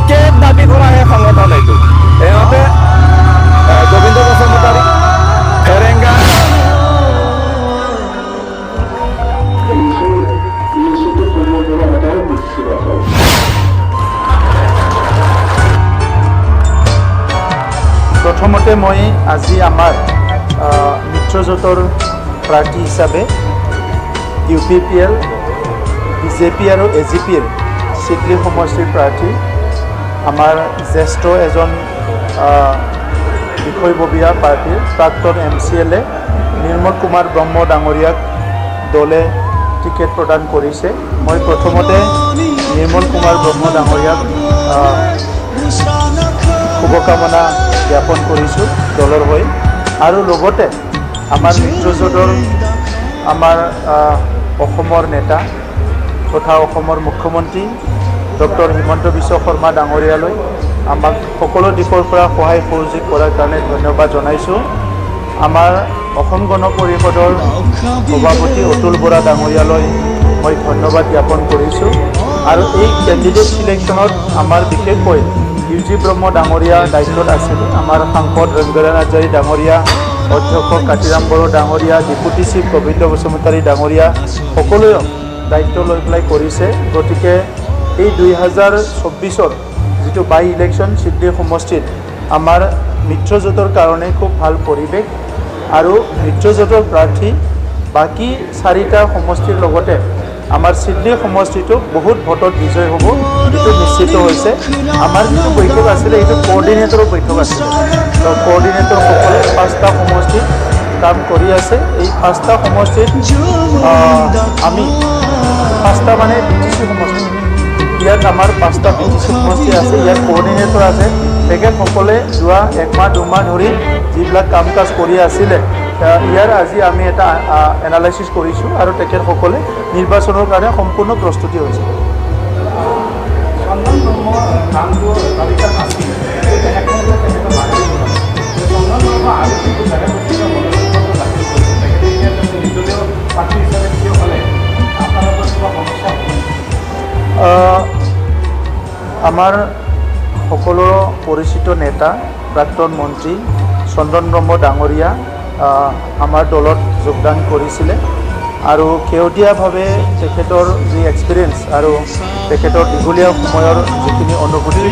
Ticket দাবী কৰা সেই সংগঠন এইটো সিহঁতে গোবিন্দ বসুমতাৰী ফেৰেংগা প্ৰথমতে মই আজি আমাৰ মিত্ৰজোঁটৰ প্ৰাৰ্থী হিচাপে UPPL, BJP আৰু AGPৰ চিডলি সমষ্টিৰ প্ৰাৰ্থী আমাৰ জ্যেষ্ঠ এজন বিষয়ববীয়া পাৰ্টীৰ প্ৰাক্তন MCLA নিৰ্মল কুমাৰ ব্ৰহ্ম ডাঙৰীয়াক দলে টিকেট প্ৰদান কৰিছে। মই প্ৰথমতে নিৰ্মল কুমাৰ ব্ৰহ্ম ডাঙৰীয়াক শুভকামনা জ্ঞাপন কৰিছোঁ দলৰ হৈ আৰু লগতে আমাৰ মিত্ৰজোঁটৰ আমাৰ অসমৰ নেতা তথা অসমৰ মুখ্যমন্ত্ৰী ডক্টৰ হিমন্ত বিশ্ব শৰ্মা ডাঙৰীয়ালৈ আমাক সকলো দিশৰ পৰা সহায় সহযোগ কৰাৰ কাৰণে ধন্যবাদ জনাইছোঁ। আমাৰ অসম গণ পৰিষদৰ সভাপতি অতুল বৰা ডাঙৰীয়ালৈ মই ধন্যবাদ জ্ঞাপন কৰিছোঁ আৰু এই কেণ্ডিডেট চিলেকশ্যনত আমাৰ বিশেষকৈ UG ব্ৰহ্ম ডাঙৰীয়া দায়িত্বত আছিলে। আমাৰ সাংসদ ৰংগৰা নাৰ্জাৰী ডাঙৰীয়া, অধ্যক্ষ কাতিৰাম বড়ো ডাঙৰীয়া, ডেপুটি চিফ গোবিন্দ বসুমতাৰী ডাঙৰীয়া সকলোৱে দায়িত্ব লৈ পেলাই কৰিছে। গতিকে এই 2024 যিটো বাই ইলেকশ্যন চিডলি সমষ্টিত আমাৰ মিত্ৰজোঁটৰ কাৰণে খুব ভাল পৰিৱেশ আৰু মিত্ৰজোঁটৰ প্ৰাৰ্থী বাকী 4টা সমষ্টিৰ লগতে আমাৰ চিডলি সমষ্টিটো বহুত ভোটত বিজয় হ'ব এইটো নিশ্চিত হৈছে। আমাৰ যিটো বৈঠক আছিলে এইটো কোঅৰ্ডিনেটৰৰ বৈঠক আছিলে। কোঅৰ্ডিনেটৰসকলে 5টা সমষ্টিত কাম কৰি আছে। এই 5টা সমষ্টিত আমি 5টা মানে BTC সমষ্টি, ইয়াত আমাৰ 5টা BTC সমষ্টি আছে। ইয়াত কোঅৰ্ডিনেটৰ আছে। তেখেতসকলে যোৱা 1 মাহ 2 মাহ ধৰি যিবিলাক কাম কাজ কৰি আছিলে ইয়াৰ আজি আমি এটা এনালাইচিছ কৰিছোঁ আৰু তেখেতসকলে নিৰ্বাচনৰ কাৰণে সম্পূৰ্ণ প্ৰস্তুতি হৈছে। আমাৰ সকলো পৰিচিত নেতা প্ৰাক্তন মন্ত্ৰী চন্দন ব্ৰহ্ম ডাঙৰীয়া আমাৰ দলত যোগদান কৰিছিলে আৰু শেহতীয়াভাৱে তেখেতৰ যি এক্সপিৰিয়েঞ্চ আৰু তেখেতৰ দীঘলীয়া সময়ৰ যিখিনি অনুভূতি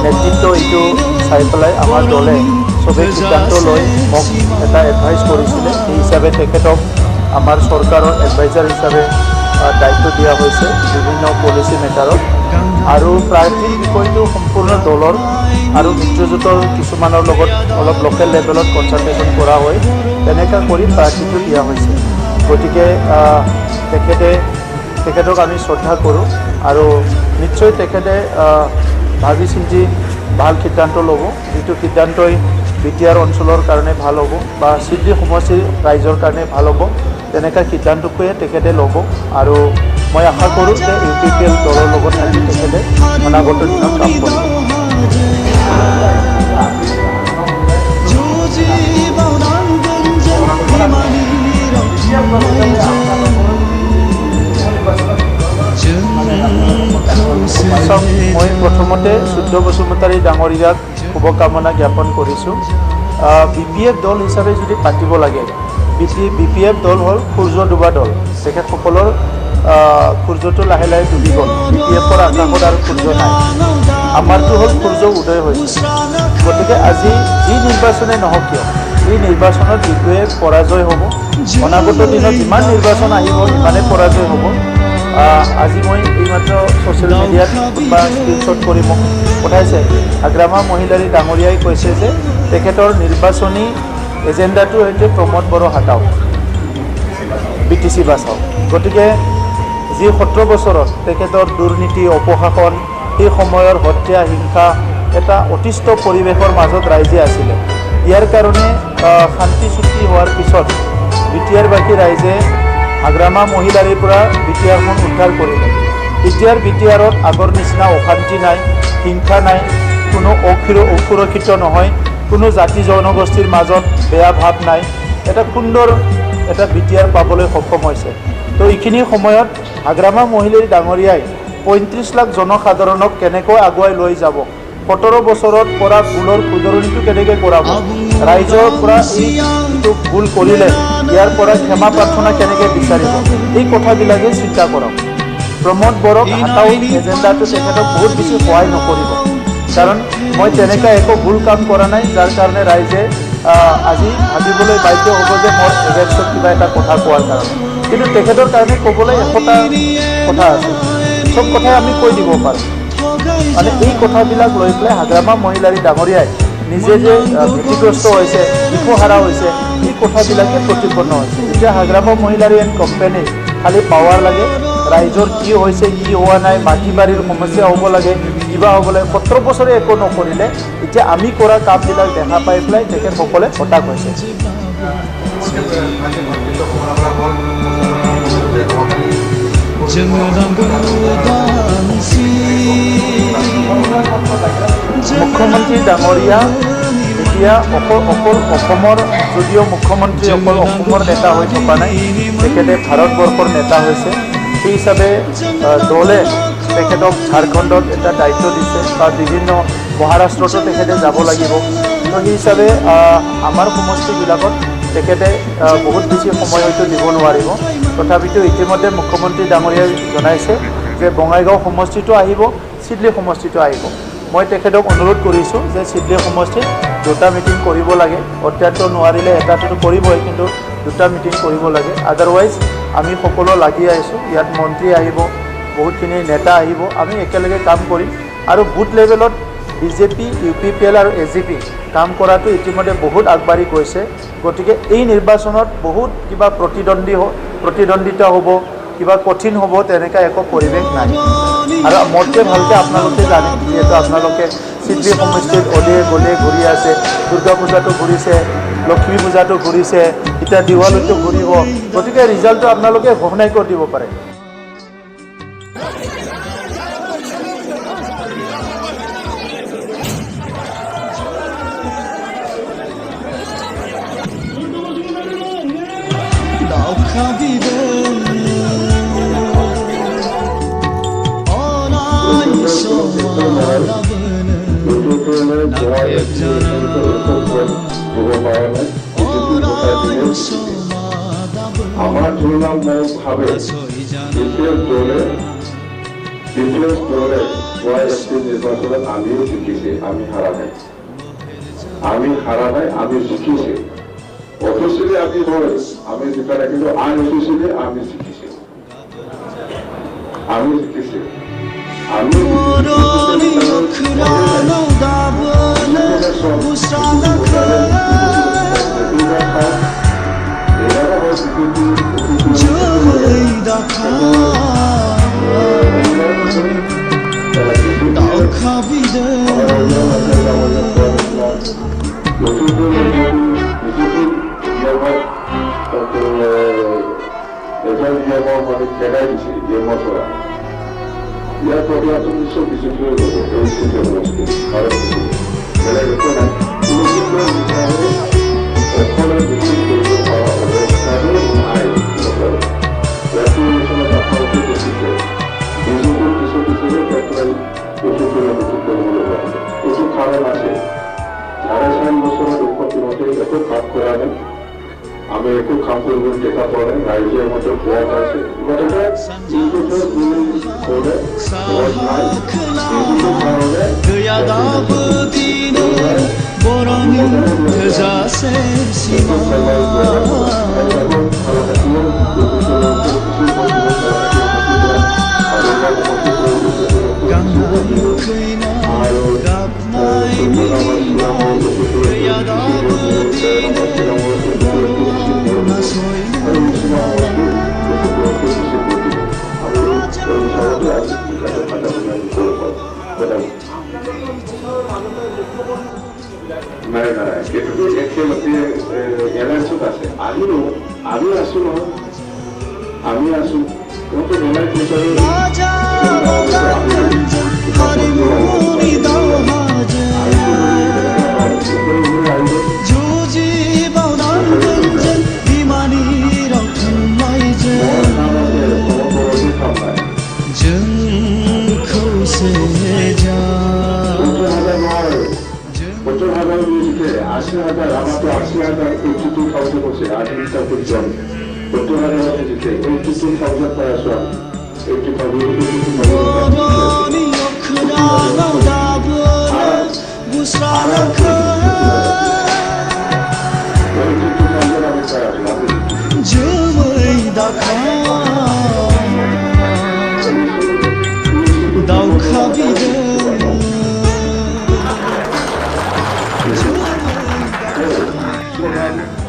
নেতৃত্ব এইটো চাই পেলাই আমাৰ দলে চবেই সিদ্ধান্ত লৈ মোক এটা এডভাইচ কৰিছিলে। সেই হিচাপে তেখেতক আমাৰ চৰকাৰৰ এডভাইজাৰ হিচাপে দায়িত্ব দিয়া হৈছে বিভিন্ন পলিচি মেটাৰত আৰু প্ৰাৰ্থীৰ বিষয়টো সম্পূৰ্ণ দলৰ আৰু মিত্ৰজোঁটৰ কিছুমানৰ লগত অলপ লোকেল লেভেলত কনচালটেশ্যন কৰা হয়। তেনেকৈ কৰি প্ৰাৰ্থীটো দিয়া হৈছে। গতিকে তেখেতক আমি শ্ৰদ্ধা কৰোঁ আৰু নিশ্চয় তেখেতে ভাবি চিন্তি ভাল সিদ্ধান্ত ল'ব, যিটো সিদ্ধান্তই BTR অঞ্চলৰ কাৰণে ভাল হ'ব বা চিডলি সমষ্টিৰ ৰাইজৰ কাৰণে ভাল হ'ব। তেনেকুৱা সিদ্ধান্তটোৱে তেখেতে ল'ব আৰু মই আশা কৰোঁ যে UPPL দলৰ লগত থাকি তেখেতে অনাগত দিনত কাম কৰিব। মই প্ৰথমতে শুদ্ধ বসুমতাৰী ডাঙৰীয়াক শুভকামনা জ্ঞাপন কৰিছোঁ। BPF দল হিচাপে যদি পাতিব লাগে, BPF দল হ'ল সূৰ্য ডুবা দল। তেখেতসকলৰ সূৰ্যটো লাহে লাহে ডুবি গ'ল। BPFৰ আকাশত আৰু সূৰ্য নাই। আমাৰটো হ'ল সূৰ্য উদয় হৈছে। গতিকে আজি যি নিৰ্বাচনে নহওক কিয় এই নিৰ্বাচনত BPF পৰাজয় হ'ব। অনাগত দিনত যিমান নিৰ্বাচন আহিব সিমানে পৰাজয় হ'ব। আজি মই এইমাত্ৰ ছ'চিয়েল মিডিয়াত বা স্ক্ৰীনশ্বট কৰি মোক পঠাইছে আগ্ৰামা মহিলাৰী ডাঙৰীয়াই কৈছে যে তেখেতৰ নিৰ্বাচনী এজেণ্ডাটো হৈছে প্ৰমোদ বড়ো হাটাওক, BTC বাচাওক। গতিকে যি 17 বছৰত তেখেতৰ দুৰ্নীতি অপশাসন, সেই সময়ৰ হত্যা হিংসা এটা অতিষ্ঠ পৰিৱেশৰ মাজত ৰাইজে আছিলে। ইয়াৰ কাৰণে শান্তি চুক্তি হোৱাৰ পিছত BTR-বাসী ৰাইজে আগ্ৰামা মহিলাৰীৰ পৰা BTR-খন উদ্ধাৰ কৰিলে। এতিয়াৰ BTR-ত আগৰ নিচিনা অশান্তি নাই, হিংসা নাই, কোনো অসুৰক্ষিত নহয়, কোনো জাতি জনগোষ্ঠীৰ মাজত বেয়া ভাৱ নাই। এটা সুন্দৰ এটা BTR পাবলৈ সক্ষম হৈছে। তো এইখিনি সময়ত আগ্ৰামা মহিলাৰী ডাঙৰীয়াই 35 লাখ জনসাধাৰণক কেনেকৈ আগুৱাই লৈ যাব, 17 বছৰত পৰা ভুলৰ শুধৰণিটো কেনেকৈ কৰাব, ৰাইজৰ পৰা এইটো ভুল কৰিলে ইয়াৰ পৰা ক্ষমা প্ৰাৰ্থনা কেনেকৈ বিচাৰিব, এই কথাবিলাকে চিন্তা কৰক। প্ৰমোদ বড়োক হাতাও এজেণ্ডাটো তেখেতক বহুত বেছি সহায় নকৰিব, কাৰণ মই তেনেকুৱা একো ভুল কাম কৰা নাই যাৰ কাৰণে ৰাইজে আজি ভাবিবলৈ বাধ্য হ'ব যে মোৰ এগেইনষ্টত কিবা এটা কথা কোৱাৰ কাৰণে। কিন্তু তেখেতৰ কাৰণে ক'বলৈ 100টা কথা আছে, চব কথাই আমি কৈ দিব পাৰোঁ। মানে এই কথাবিলাক লৈ পেলাই হাগ্ৰামা মহিলাৰী ডাঙৰীয়াই নিজে যে ভীতিগ্ৰস্ত হৈছে, দিশহাৰা হৈছে, এই কথাবিলাকে প্ৰতিপন্ন হৈছে। এতিয়া হাগ্ৰামা মহিলাৰী এণ্ড কোম্পানী খালি পাৱাৰ লাগে, ৰাইজৰ কি হৈছে কি হোৱা নাই, মাটি বাৰীৰ সমস্যা হ'ব লাগে, কিবা হ'ব লাগে, 17 বছৰে একো নকৰিলে। এতিয়া আমি কৰা কামবিলাক দেখা পাই পেলাই তেখেতসকলে হতাশ হৈছে। মুখ্যমন্ত্ৰী ডাঙৰীয়া এতিয়া অকল অসমৰ, যদিও মুখ্যমন্ত্ৰী অকল অসমৰ নেতা হৈ থকা নাই, তেখেতে ভাৰতবৰ্ষৰ নেতা হৈছে। সেই হিচাপে দলে তেখেতক ঝাৰখণ্ডত এটা দায়িত্ব দিছে, বা বিভিন্ন মহাৰাষ্ট্ৰতো তেখেতে যাব লাগিব। তো সেই হিচাপে আমাৰ সমষ্টিবিলাকত তেখেতে বহুত বেছি সময় হয়তো দিব নোৱাৰিব। তথাপিতো ইতিমধ্যে মুখ্যমন্ত্ৰী ডাঙৰীয়াই জনাইছে যে বঙাইগাঁও সমষ্টিটো আহিব, চিডলি সমষ্টিটো আহিব। মই তেখেতক অনুৰোধ কৰিছোঁ যে চিডলি সমষ্টিত 2টা মিটিং কৰিব লাগে, অত্যন্ত নোৱাৰিলে এটাটো কৰিবই, কিন্তু 2টা মিটিং কৰিব লাগে। আদাৰৱাইজ আমি সকলো লাগি আহিছোঁ, ইয়াত মন্ত্ৰী আহিব, বহুতখিনি নেতা আহিব, আমি একেলগে কাম কৰিম। আৰু বুথ লেভেলত বিজেপি, UPPL আৰু AGP কাম কৰাটো ইতিমধ্যে বহুত আগবাঢ়ি গৈছে। গতিকে এই নিৰ্বাচনত বহুত কিবা প্ৰতিদ্বন্দ্বিতা হ'ব, কিবা কঠিন হ'ব, তেনেকুৱা একো পৰিৱেশ নাই। আৰু মোতকৈ ভালকৈ আপোনালোকে জানে, যিহেতু আপোনালোকে চিডলি সমষ্টিত অলিয়ে গলিয়ে ঘূৰি আছে, দুৰ্গা পূজাটো ঘূৰিছে, লক্ষ্মী পূজাটো ঘূৰিছে, এতিয়া দিৱালীটো ঘূৰিব। গতিকে ৰিজাল্টটো আপোনালোকে ঘোষণাই কৰি দিব পাৰে। আমার তুলনামূলকভাবে দ্বিতীয় দলে ওয়াইএসপি নির্বাচনত আমিও জিকিছি, আমি হারা নাই, আমি জিকিছি। অফিসিয়ালি আমি হয় আমি জিকা নাই, কিন্তু আনঅফিসিয়ালি আমি জিকিছি। ইয়াৰ প্ৰব্লেম নিশ্চয় বিজেপি কারণ আছে, 4.5 বছরের উৎপত্তিমতে এত কাজ করা নেই, আমি একটু কাম করব, টেকা পড়ে রাইজের মধ্যে পথ আছে, আমি আছো তোমাকে জনাই जों জিতে 80,000 আমাকে 80,000 82,000 বলছে আজমিতা পরিজন বর্তমানে জিতে 82,000 পায় আসা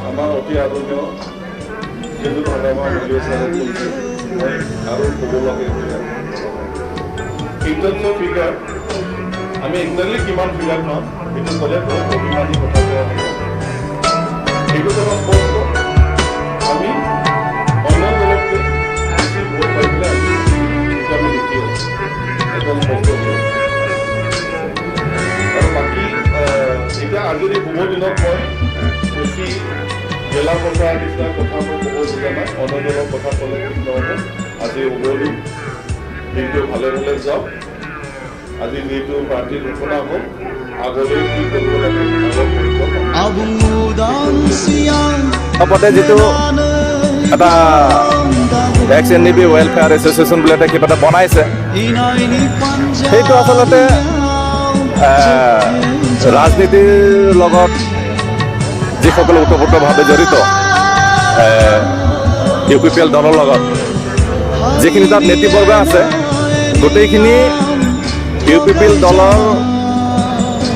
আমাৰ অতি আদৰণীয় যিটো আমাৰ ভিডিঅ' চাৰে কৰিছে মই আৰু ক'ব লাগে এইটো ফিগাৰ আমি একজেক্টলি কিমান ফিগাৰ পাম সেইটো ক'লে বহুত অভিমানী কথা কোৱা হ'ব এইটো এটা স্পষ্ট আমি অন্য দলতকৈ বেছি ভোট পাই পেলাই আমি দেখি আছোঁ একদম স্পষ্ট আৰু বাকী এতিয়া আজিৰ এই বহু দিনত মই বেছি গেলা কথা নিচিনা কথা মই ক'ব খোজা নাই অন্য দলৰ কথা ক'লে ঠিক নহ'ব আজি উভলি দিনটো ভালে ভালে যাওক আজি যিটো পাৰ্টীৰ ঘোষণা হ'ল আগলৈ কি কৰিব লাগে লগতে যিটো এটা X N D B welfare association বুলি এটা কিবা এটা বনাইছে সেইটো আচলতে ৰাজনীতিৰ লগত যিসকল ওতঃপ্ৰোতভাৱে জড়িত UPPL দলৰ লগত যিখিনি তাত নেতৃবৰ্গ আছে গোটেইখিনি UPPL দলৰ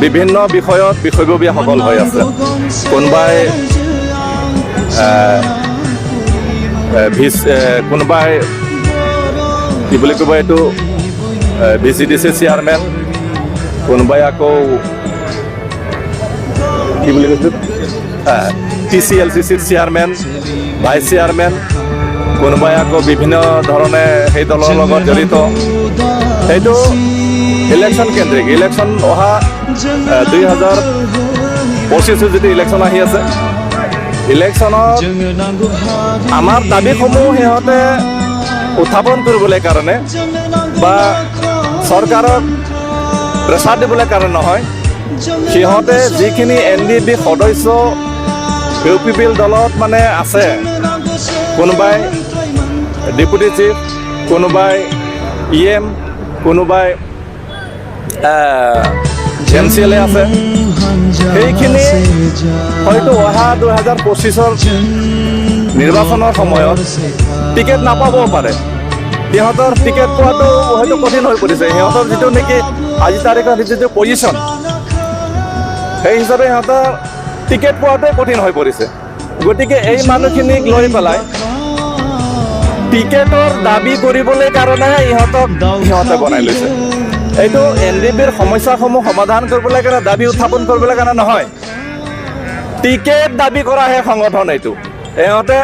বিভিন্ন বিষয়ত বিষয়ববীয়াসকল হৈ আছে কোনোবাই কোনোবাই কি বুলি ক'ব এইটো VCDC চেয়াৰমেন কোনোবাই আকৌ কি বুলি কৈছে TCLCCৰ চেয়াৰমেন ভাইচ চেয়াৰমেন কোনোবাই আকৌ বিভিন্ন ধৰণে সেই দলৰ লগত জড়িত সেইটো ইলেকশ্যন কেন্দ্ৰিক ইলেকশ্যন অহা 2025 যিটো ইলেকশ্যন আহি আছে ইলেকশ্যনত আমাৰ দাবীসমূহ সিহঁতে উত্থাপন কৰিবলৈ কাৰণে বা চৰকাৰক প্ৰেছাৰ দিবলৈ কাৰণে নহয় সিহঁতে যিখিনি NDB সদস্য UPPL দলত মানে আছে কোনোবাই ডেপুটি চিফ কোনোবাই EM কোনোবাই MCLA আছে সেইখিনি হয়তো অহা 2025ৰ নিৰ্বাচনৰ সময়ত টিকেট নাপাবও পাৰে সিহঁতৰ টিকেট পোৱাটো হয়তো কঠিন হৈ পৰিছে সিহঁতৰ যিটো নেকি আজি তাৰিখৰ যিটো পজিশ্যন সেই হিচাপে সিহঁতৰ টিকেট পোৱাটোৱে কঠিন হৈ পৰিছে গতিকে এই মানুহখিনিক লৈ পেলাই টিকেটৰ দাবী কৰিবলৈ কাৰণে সিহঁতে বনাই লৈছে এইটো NDBৰ সমস্যাসমূহ সমাধান কৰিবলৈ কাৰণে দাবী উত্থাপন কৰিবলৈ কাৰণে নহয় টিকেট দাবী কৰাহে সংগঠন এইটো ইহঁতে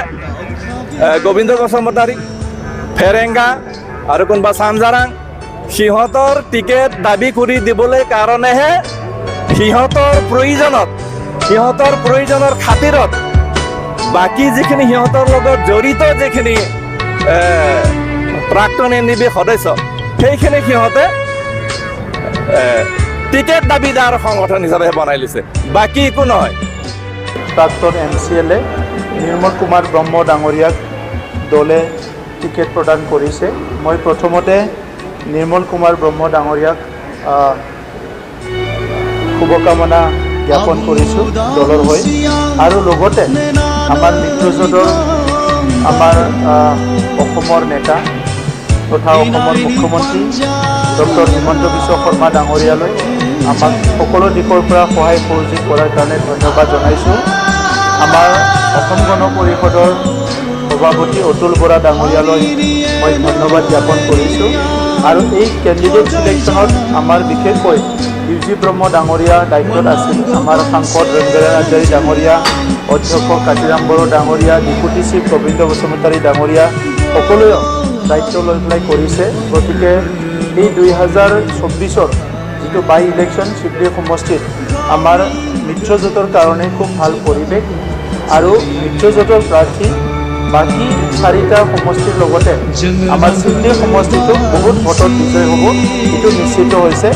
গোবিন্দ বসুমতাৰী ফেৰেংগা আৰু কোনোবা চানজাৰাং সিহঁতৰ টিকেট দাবী কৰি দিবলৈ কাৰণেহে সিহঁতৰ প্ৰয়োজনৰ খাতিৰত বাকী যিখিনি সিহঁতৰ লগত জড়িত যিখিনি প্ৰাক্তন NDB সদস্য সেইখিনি সিহঁতে টিকেট দাবীদাৰ সংগঠন হিচাপে বনাই লৈছে বাকী একো নহয় প্ৰাক্তন MCLA নিৰ্মল কুমাৰ ব্ৰহ্ম ডাঙৰীয়াক দলে টিকেট প্ৰদান কৰিছে মই প্ৰথমতে নিৰ্মল কুমাৰ ব্ৰহ্ম ডাঙৰীয়াক শুভকামনা জ্ঞাপন কৰিছোঁ দলৰ হৈ আৰু লগতে আমাৰ মিত্ৰজোঁটৰ আমাৰ অসমৰ নেতা তথা অসমৰ মুখ্যমন্ত্ৰী ডক্টৰ হিমন্ত বিশ্ব শৰ্মা ডাঙৰীয়ালৈ আমাক সকলো দিশৰ পৰা সহায় সহযোগ কৰাৰ কাৰণে ধন্যবাদ জনাইছোঁ আমাৰ অসম গণ পৰিষদৰ সভাপতি অতুল বৰা ডাঙৰীয়ালৈ মই ধন্যবাদ জ্ঞাপন কৰিছোঁ আৰু এই কেণ্ডিডেট চিলেকশ্যনত আমাৰ বিশেষকৈ UG ব্ৰহ্ম ডাঙৰীয়া দায়িত্বত আছিল আমাৰ সাংসদ ৰঞ্জনা নাৰ্জাৰী ডাঙৰীয়া অধ্যক্ষ কাতিৰাম বড়ো ডাঙৰীয়া ডেপুটি চিফ গোবিন্দ বসুমতাৰী ডাঙৰীয়া সকলোৱে দায়িত্ব লৈ পেলাই কৰিছে গতিকে এই 2024ৰ যিটো বাই ইলেকশ্যন শিৱদী সমষ্টিত আমাৰ মিত্ৰজোঁটৰ কাৰণে খুব ভাল পৰিৱেশ আৰু মিত্ৰজোঁটৰ প্ৰাৰ্থী বাকী 4টা সমষ্টিৰ লগতে আমাৰ শিৱদী সমষ্টিটো বহুত ভোটত বিজয় হ'ব এইটো নিশ্চিত হৈছে